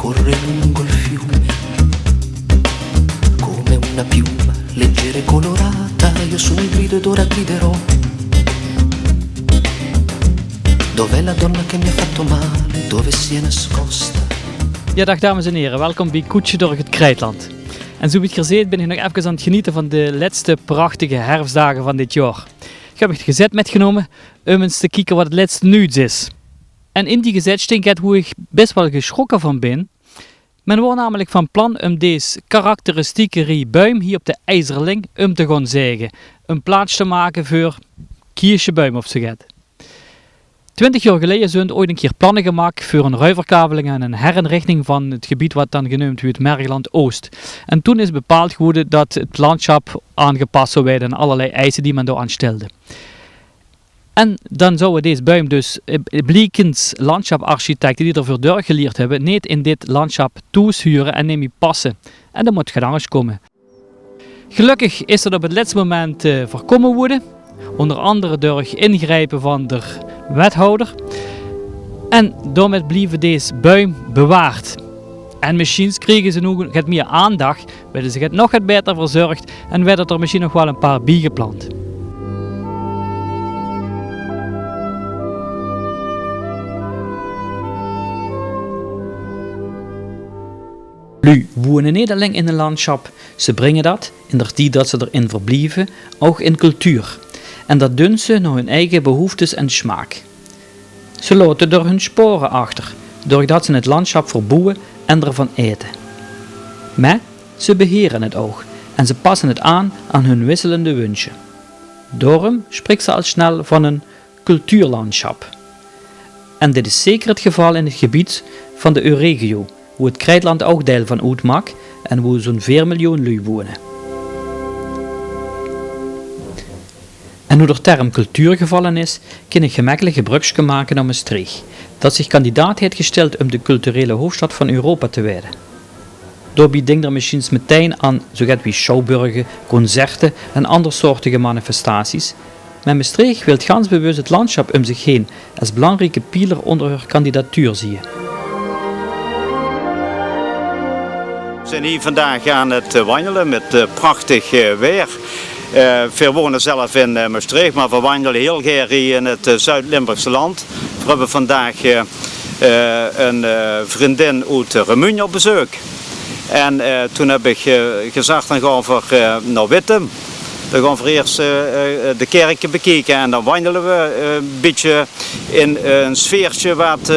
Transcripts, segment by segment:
corre lungo il fiume come una piuma leggera e colorata. Io sono il grido ed ora griderò. Dov'è la donna che mi ha fatto male? Dove si è nascosta? Ja, dag dames en heren. Welkom bij Koetsje door het Krijtland. En zo wie het gezien ben ik nog even aan het genieten van de laatste prachtige herfstdagen van dit jaar. Ik heb het gezet metgenomen om eens te kijken wat het laatste nieuws is. En in die gezet denk ik hoe ik best wel geschrokken van ben. Men was namelijk van plan om deze karakteristieke riebuim hier op de IJzerling om te gaan zagen. Een plaats te maken voor kiersjebuim of zo gaat. 20 jaar geleden zijn er ooit een keer plannen gemaakt voor een ruiverkabeling en een herinrichting van het gebied wat dan genoemd wordt Mergeland Oost. En toen is bepaald geworden dat het landschap aangepast zou worden aan allerlei eisen die men daar aan stelde. En dan zouden deze buim dus bliekens landschaparchitecten die ervoor doorgeleerd hebben, niet in dit landschap toeschuren en neem je passen. En dat moet gedaan komen. Gelukkig is dat op het laatste moment voorkomen worden. Onder andere door ingrijpen van de wethouder. En daarmee blijven deze buim bewaard. En misschien kregen ze nu het meer aandacht, werden ze het nog wat beter verzorgd en werden er misschien nog wel een paar bijgeplant. Nu wonen niet alleen in een landschap, ze brengen dat, in de tijd dat ze erin verblijven, ook in cultuur. En dat doen ze naar hun eigen behoeftes en smaak. Ze laten door hun sporen achter, doordat ze het landschap verbouwen en ervan eten. Maar ze beheren het ook en ze passen het aan hun wisselende wensen. Daarom spreekt ze al snel van een cultuurlandschap. En dit is zeker het geval in het gebied van de Euregio, waar het Krijtland ook deel van uitmaakt en waar zo'n 4 miljoen lui wonen. En hoe de term cultuur gevallen is, kan ik gemakkelijk gebruik maken naar Maastricht, dat zich kandidaat heeft gesteld om de culturele hoofdstad van Europa te worden. Daarbij denkt er misschien meteen aan zoiets wie schouwburgen, concerten en andersoortige manifestaties, maar Maastricht wil gans bewust het landschap om zich heen als belangrijke pijler onder haar kandidatuur zien. We zijn hier vandaag aan het wandelen met prachtig weer. Veel wonen zelf in Maastricht, maar we wandelen heel graag hier in het Zuid-Limburgse land. We hebben vandaag een vriendin uit Remugne op bezoek. En toen heb ik gezegd, dan gaan we naar Wittem. Dan gaan we eerst de kerken bekijken en dan wandelen we een beetje in een sfeertje wat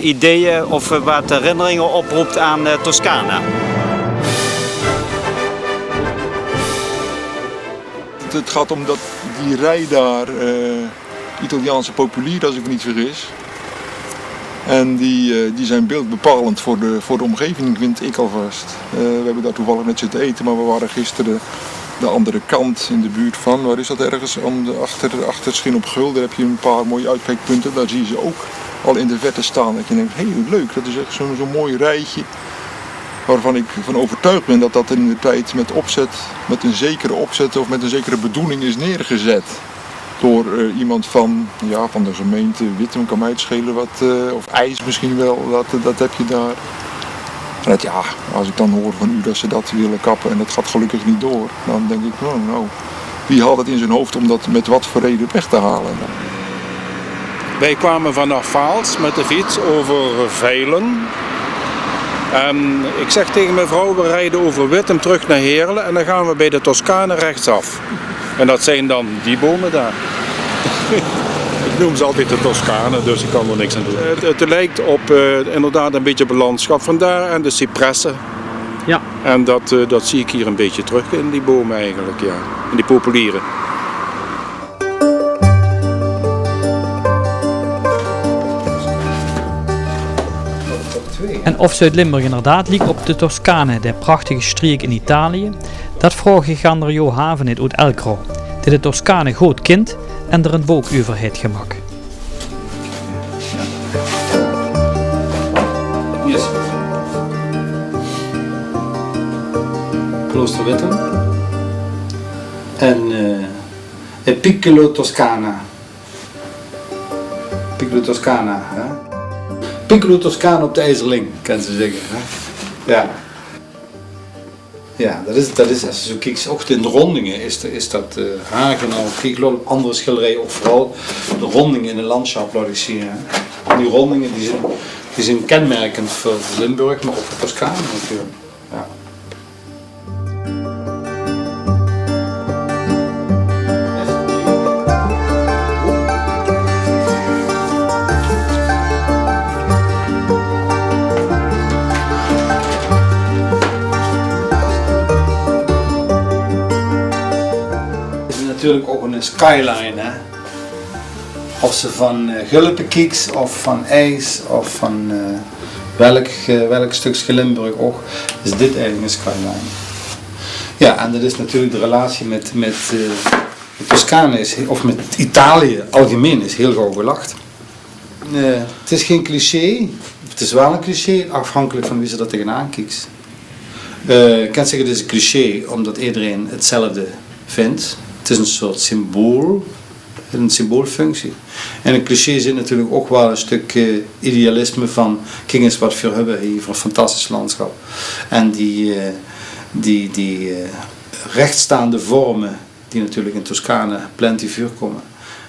ideeën of wat herinneringen oproept aan Toscana. Het gaat om dat die rij daar, Italiaanse populier als ik me niet vergis. En die zijn beeldbepalend voor de omgeving, vind ik alvast. We hebben daar toevallig net zitten eten, maar we waren gisteren de andere kant in de buurt van. Waar is dat ergens? Achter Schin op Gul, daar heb je een paar mooie uitkijkpunten. Daar zie je ze ook al in de verte staan. Dat je denkt, hé, leuk, dat is echt zo'n mooi rijtje. Waarvan ik van overtuigd ben dat dat in de tijd met opzet, met een zekere opzet of met een zekere bedoeling is neergezet. Door iemand van de gemeente Wittem, kan mij het schelen wat, of IJs misschien wel, dat heb je daar. En dat, als ik dan hoor van u dat ze dat willen kappen en dat gaat gelukkig niet door, dan denk ik, nou, wie haalt het in zijn hoofd om dat met wat voor reden weg te halen? Wij kwamen vanaf Vaals met de fiets over Veilen. En ik zeg tegen mijn vrouw, we rijden over Wittem terug naar Heerlen en dan gaan we bij de Toscane rechtsaf. En dat zijn dan die bomen daar. Ik noem ze altijd de Toscane, dus ik kan er niks aan doen. Het lijkt op inderdaad een beetje op het landschap vandaar en de cipressen. Ja. En dat zie ik hier een beetje terug in die bomen eigenlijk, ja. In die populieren. En of Zuid-Limburg inderdaad lijkt op de Toscane, de prachtige streek in Italië, dat vroeg ik aan Jo Havenit uit Elkro, die de Toscane goed kent en er een boek over heeft gemaakt. Yes. Klooster Wittem. En Piccolo Toscana. Piccolo Toscana. Hè? Piccolo Toscano op de IJzerling, kan ze zeggen. Hè? Ja. Ja, dat is als je zo kijkt, ook in de rondingen is dat Hagenau. Kijk, op andere schilderijen ook vooral de rondingen in het landschap laat ik zien. Hè. Die rondingen die zijn kenmerkend voor Limburg, maar ook voor Toscane natuurlijk. Ja. Natuurlijk ook een skyline, hè. Of ze van Gulpen kieks, of van ijs, of van welk stukje Limburg ook, is dit eigenlijk een skyline. Ja, en dat is natuurlijk de relatie met Toscane, of met Italië algemeen, is heel gauw gelacht. Het is geen cliché, het is wel een cliché, afhankelijk van wie ze dat tegenaan kijkt. Ik kan zeggen, het is een cliché, omdat iedereen hetzelfde vindt. Het is een soort symbool, een symboolfunctie. En een cliché zit natuurlijk ook wel een stuk idealisme van, kijk eens wat we hebben hier voor een fantastisch landschap. En die rechtstaande vormen, die natuurlijk in Toscane plenty voorkomen,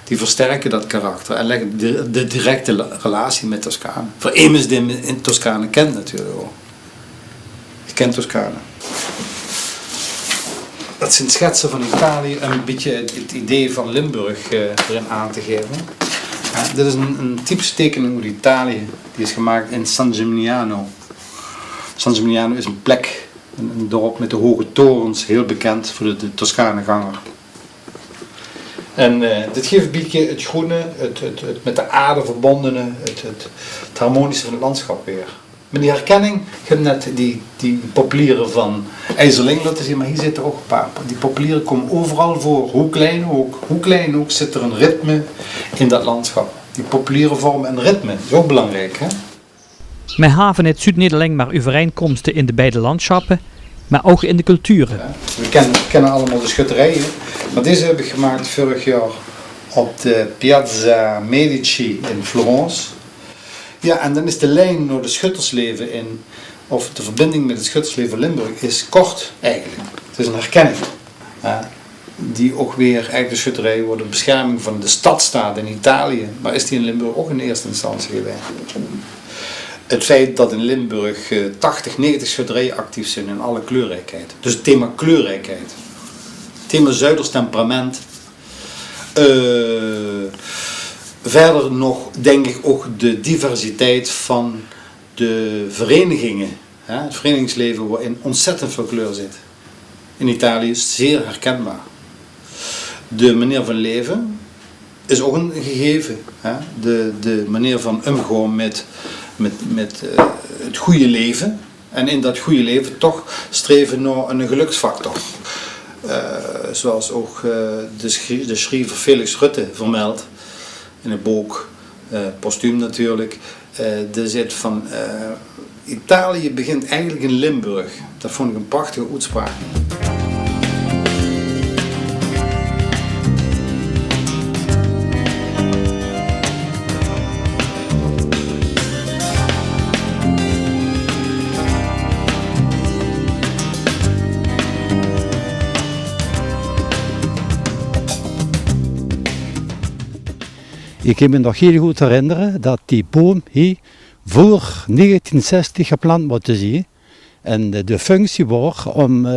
die versterken dat karakter en leggen de directe relatie met Toscane. Voor iemand die in Toscane kent natuurlijk ook. Je kent Toscane. Dat zijn schetsen van Italië en een beetje het idee van Limburg erin aan te geven. Dit is een typische tekening over Italië, die is gemaakt in San Gimignano. San Gimignano is een plek, een dorp met de hoge torens, heel bekend voor de Toscaneganger. En dit geeft een beetje het groene, het met de aarde verbondene, het harmonische van het landschap weer. Met die herkenning, je hebt net die populieren van IJzerling laten zien, maar hier zitten ook een paar. Die populieren komen overal voor, hoe klein ook zit er een ritme in dat landschap. Die populieren vormen een ritme, dat is ook belangrijk. Hè? Met haven het Zuid-Nederland maar overeenkomsten in de beide landschappen, maar ook in de culturen. Ja, we kennen allemaal de schutterijen, maar deze heb ik gemaakt vorig jaar op de Piazza Medici in Florence. Ja, en dan is de lijn naar de schuttersleven of de verbinding met het schuttersleven Limburg is kort eigenlijk. Het is een herkenning. Die ook weer, eigenlijk de schutterij wordt een bescherming van de stadstaat in Italië, maar is die in Limburg ook in eerste instantie geweest. Het feit dat in Limburg 80, 90 schutterijen actief zijn in alle kleurrijkheid. Dus het thema kleurrijkheid. Het thema Zuiders temperament. Verder nog denk ik ook de diversiteit van de verenigingen. Het verenigingsleven waarin ontzettend veel kleur zit. In Italië is het zeer herkenbaar. De manier van leven is ook een gegeven. De manier van omgaan met het goede leven. En in dat goede leven toch streven naar een geluksfactor. Zoals ook de schrijver Felix Rutte vermeldt. In het boek, postuum natuurlijk, er zit van Italië begint eigenlijk in Limburg. Dat vond ik een prachtige uitspraak. Ik kan me nog heel goed herinneren dat die boom hier voor 1960 geplant moeten zijn. En de functie was om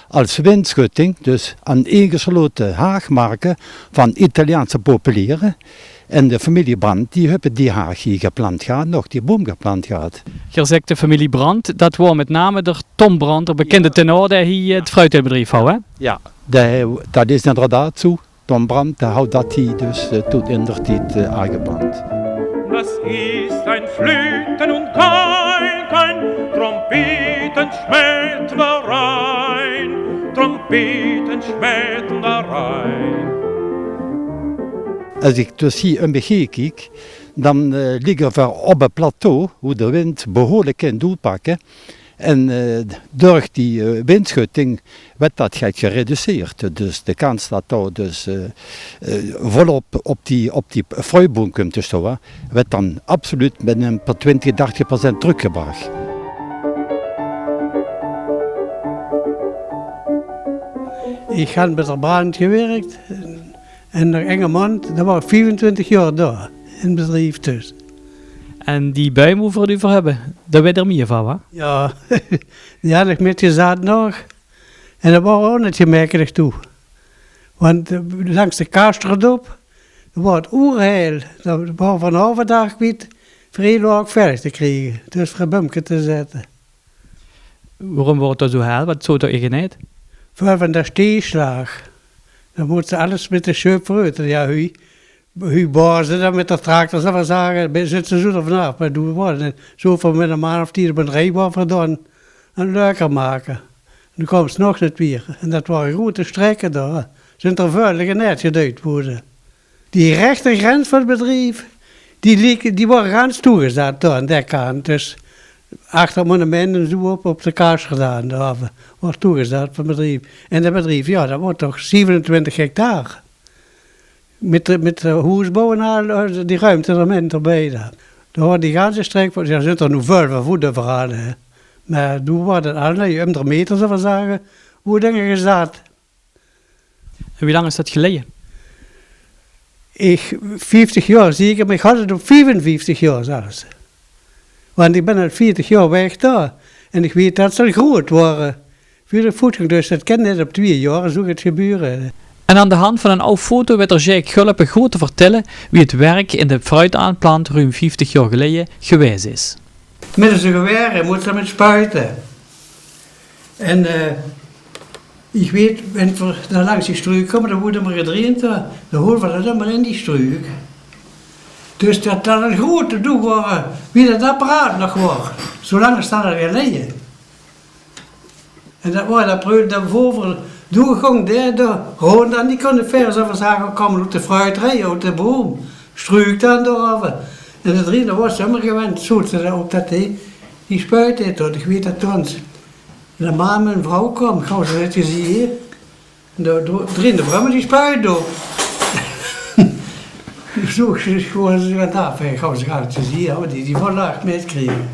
als windschutting, dus aan ingesloten haagmarken van Italiaanse populieren. En de familie Brandt, die hebben die haag hier geplant gehad, nog die boom geplant gehad. Je zegt de familie Brandt, dat was met name door Tom Brandt, de bekende tenor, die hier het fruitbedrijf houdt, hè? Ja, dat is inderdaad zo. Tom Brandt, der houdt dat hier dus toen in der tijd aangeplant. Das ist ein Flöten und kein Trompeten schmelten da rein, Trompeten schmelten da rein. Als ik dus hier een beetje kijk, dan liggen we op een plateau, hoe de wind behoorlijk kan doorpakken. En door die windschutting werd dat gereduceerd. Dus de kans dat daar dus volop op die fruitboom komt te staan, werd dan absoluut met een 20-30% teruggebracht. Ik had bij de brand gewerkt en naar Engelmond, dat was 24 jaar daar in het bedrijf dus. En die buim waar we het over hebben, daar weet er meer van, hè? Ja, die had ik met gezet nog en dat was ook niet gemerkelijk toe. Want langs de Kaasterdop, dat was het oerheil, dat was van overdag kwijt, vrij ook verder te krijgen, dus voor een bumke te zetten. Waarom wordt dat zo heil? Wat zou dat eigenheid? Voor van de steeslag. Dan moet ze alles met de schub vooruit. Ja, hoe bouwen ze dan met de tractor, zal we zeggen, zitten ze zo vanaf. Maar doen we wat. En zo van met een maand of 10 op een rijbaan verdaan en leuker maken. En dan komen ze nog niet weer. En dat waren grote strekken daar. Zijn er vuilige net geduid worden. Die rechte grens van het bedrijf, die waren gans toegezet daar aan die kant. Dus achter monumenten zo op de kaas gedaan. Daar was toegezet van het bedrijf. En dat bedrijf, ja, dat wordt toch 27 hectare. Met de huisbouw en al die ruimte erbij. Daar wordt die ganse streek, er zit er nu veel van voeten verhalen. Maar toen wordt het al, je hebt er meter, zullen we zeggen, hoe dingen gezet. En wie lang is dat geleden? 50 jaar zie ik, maar ik had het op 55 jaar zelfs. Want ik ben al 40 jaar weg daar. En ik weet dat ze groot waren. Voor de voeding, dus dat kan net op 2 jaar, zo het gebeuren. En aan de hand van een oude foto werd er Jacques Gulpe goed te vertellen wie het werk in de fruitaanplant ruim 50 jaar geleden geweest is. Met zijn geweer moet ze met spuiten. En ik weet, wenn we daar langs die struik komen, dan wordt er maar gedreend. Dan horen we dat dan maar in die struik. Dus dat een grote doel waren, wie dat apparaat nog was. Zolang staat er geleden. En dat was dat preut daarvoor. Doorgang daar rond en die konden verder zo zeggen, komen op de fruiterij, uit de boom. Struik dan door. En de drie, dat was helemaal gewend, zo ze op dat die spuit het tot. Ik weet dat toen. En de man en vrouw kwam, gauw ze net gezien hier. En de drie, de vrouw met die spuit door. Zo gewoon ze wat af, gauw ze gaan het zien, maar die vandaag meekregen.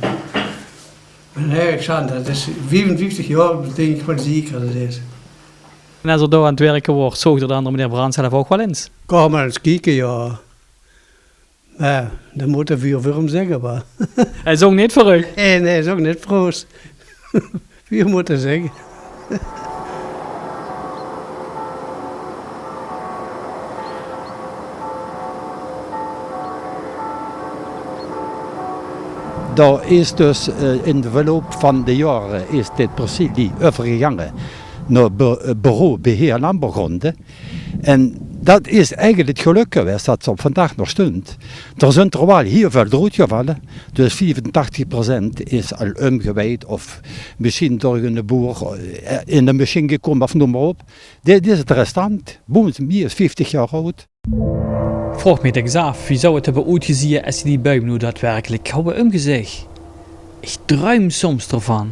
En Alexander, dat is 55 jaar, denk ik wel zeker dat is. En als er daar aan het werken wordt, zorgt er de andere meneer Brand zelf ook wel eens? Kom maar eens kijken, ja. Maar dat moet er voor hem zeggen, maar. Hij zong niet voor u? Nee, hij is ook niet vroos. Wie moet er zeggen? Daar is dus in de verloop van de jaren is dit precies die overgegangen naar bureau beheer landbouwgronden. En dat is eigenlijk het geluk geweest dat ze op vandaag nog stond. Er zijn er wel heel veel doodgevallen, dus 85% is al omgewijd of misschien door een boer in de machine gekomen of noem maar op. Dit is het restant. Boemsmie is 50 jaar oud. Vroeg me eens af, wie zou het hebben uitgezien als je die buim nu daadwerkelijk hadden omgezegd? Ik droom soms ervan.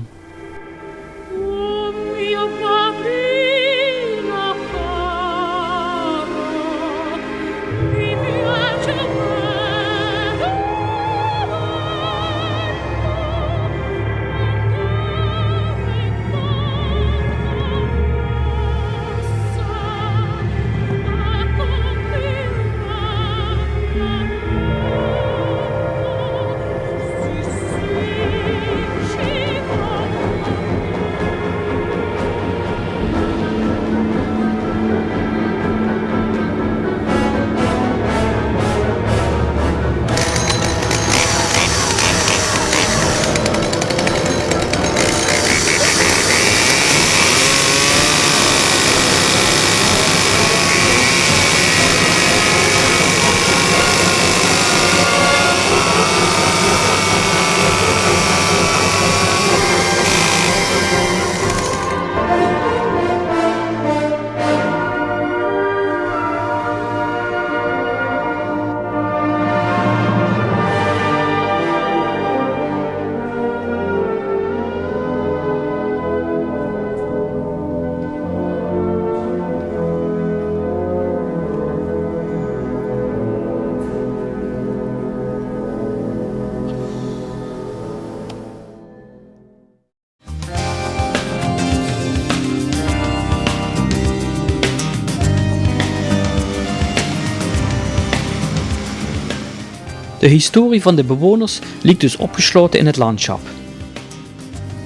De historie van de bewoners ligt dus opgesloten in het landschap.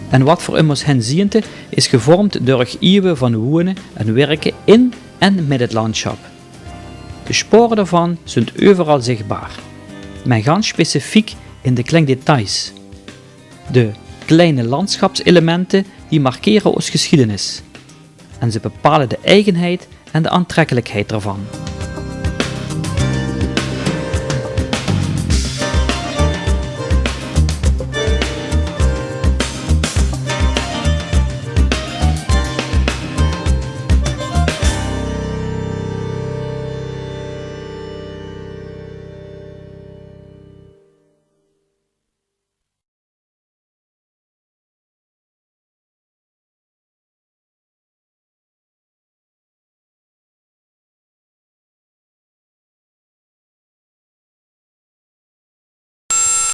En wat voor immers hen ziente is gevormd door eeuwen van wonen en werken in en met het landschap. De sporen daarvan zijn overal zichtbaar, maar ganz specifiek in de kleine details. De kleine landschapselementen die markeren ons geschiedenis en ze bepalen de eigenheid en de aantrekkelijkheid ervan.